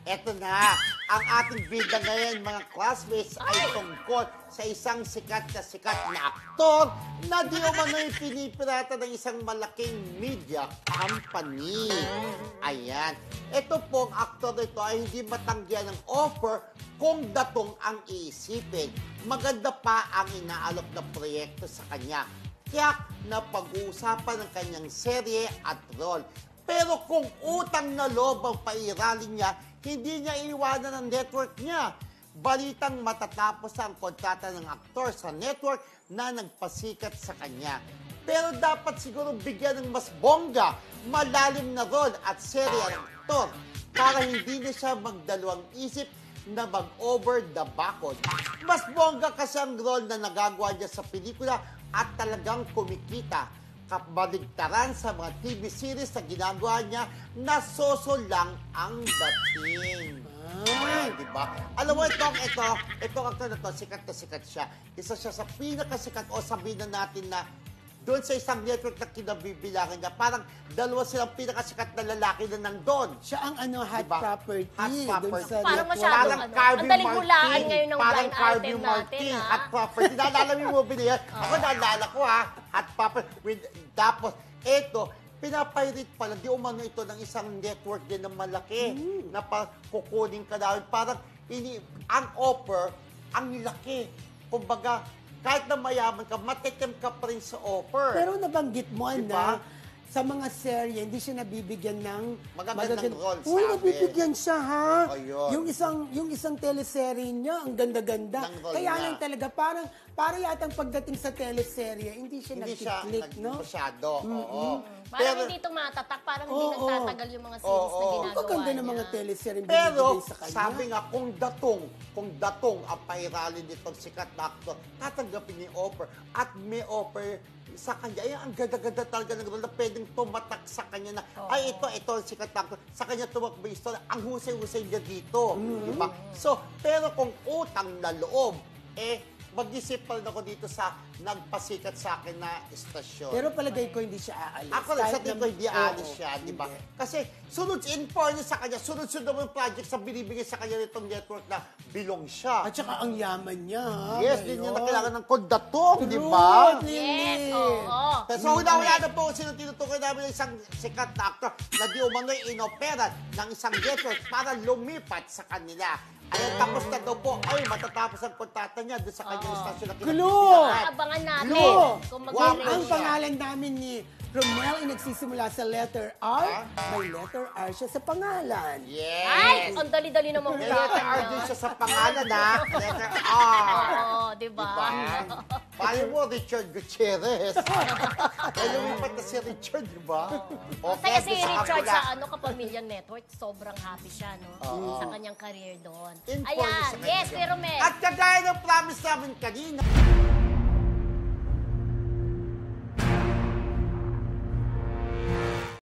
Eto na, ang ating bida ngayon, mga classmates, ay tungkol sa isang sikat na aktor na di umano'y pinipirata ng isang malaking media company. Ayan. Ito pong aktor na ito ay hindi matanggihan ng offer kung datong ang iisipin. Maganda pa ang inaalok na proyekto sa kanya. Kaya napag-uusapan ng kanyang serye at role. Pero kung utang na loob ang pairalin niya, hindi niya iiwanan ang network niya. Balitang matatapos ang kontrata ng aktor sa network na nagpasikat sa kanya. Pero dapat siguro bigyan ng mas bongga, malalim na role at serye ang aktor para hindi na siya magdalawang isip na mag-over the background. Mas bongga kasi ang role na nagagawa niya sa pelikula at talagang kumikita. Kabaligtaran sa mga TV series na ginagawa niya, nasoso lang ang dating. Diba? Alam mo, itong actor na to, sikat na sikat siya. Isa siya sa pinakasikat, o sabihin na natin na doon sa isang network na kinabibilangan niya, parang dalawa silang pinakasikat na lalaki na nandun. Siya ang hot diba? property. Hot property. Parang masyadong ang daling hulaan ngayon ng parang blind Carvey item Martin, natin, hot property. Naalala mo yung movie niya? Ako naalala ko, hot property. Tapos, eto, pinapirate pala, di umano ito ng isang network din ng malaki na kukunin ka namin. Parang ang offer, ang laki. Kumbaga, kahit na mayaman ka, matitim ka pa rin sa offer. Pero nabanggit mo diba? na sa mga serye, hindi siya nabibigyan ng magagandang role. Uy, nabibigyan siya, ha? Ayun. Yung isang teleserye niya, ang ganda-ganda. Kaya lang talaga, parang yatang pagdating sa teleserye, hindi siya nag-click, no? Masyado, oo. Parang hindi ito matatak, parang hindi nagtatagal yung mga series na ginagawa Ang ganda ng mga teleserye pero, binibigay sa kanya. sabi nga, kung datong ang pairalin nitong sikat na actor, tatanggapin niya yung offer at may offer sa kanya. Ay, ang ganda-ganda talaga ng role na pwedeng tumatak sa kanya na, ay, ito ang sikat na actor. Sa kanya tumakbo yung story. Ang husay-husay niya dito. Diba? So, pero kung utang na loob, mag-isip pa rin ako dito sa nagpasikat sa akin na istasyon. Pero palagay ko hindi siya aalis. Ako lang, sa tingin ko hindi aalis siya, di ba? Kasi sunod in fairness sa kanya, sunod-sunod naman yung project sa binibigay sa kanya nitong network na bilong siya. At saka ang yaman niya, ha? Yes, din niya na kailangan ng kondatong, di ba? Yes, oo. So, wala na po kung sino tinutukoy namin ng isang sikat na actor na di umano'y inoperan ng isang network para lumipat sa kanila. Ayan, tapos na daw po, ay, matatapos ang kontrata niya doon sa kanyang istasyon na kinabibilangan. Abangan natin. Kung Ang pangalan namin ni Romel ay nagsisimula sa letter R. May letter R siya sa pangalan. Yes! Ay, ang dali-dali naman May letter R din siya sa pangalan, ha? Letter R. Oo, diba? Paano mo, Richard Gutierrez? Kaya lumipat na si Richard, di ba? Kasi si Richard sa Kapamilya Network, sobrang happy siya, no? Sa kanyang career doon. Inform Ayan, sa yes, kanya. pero Romel. At kagaya ng promise namin kanina,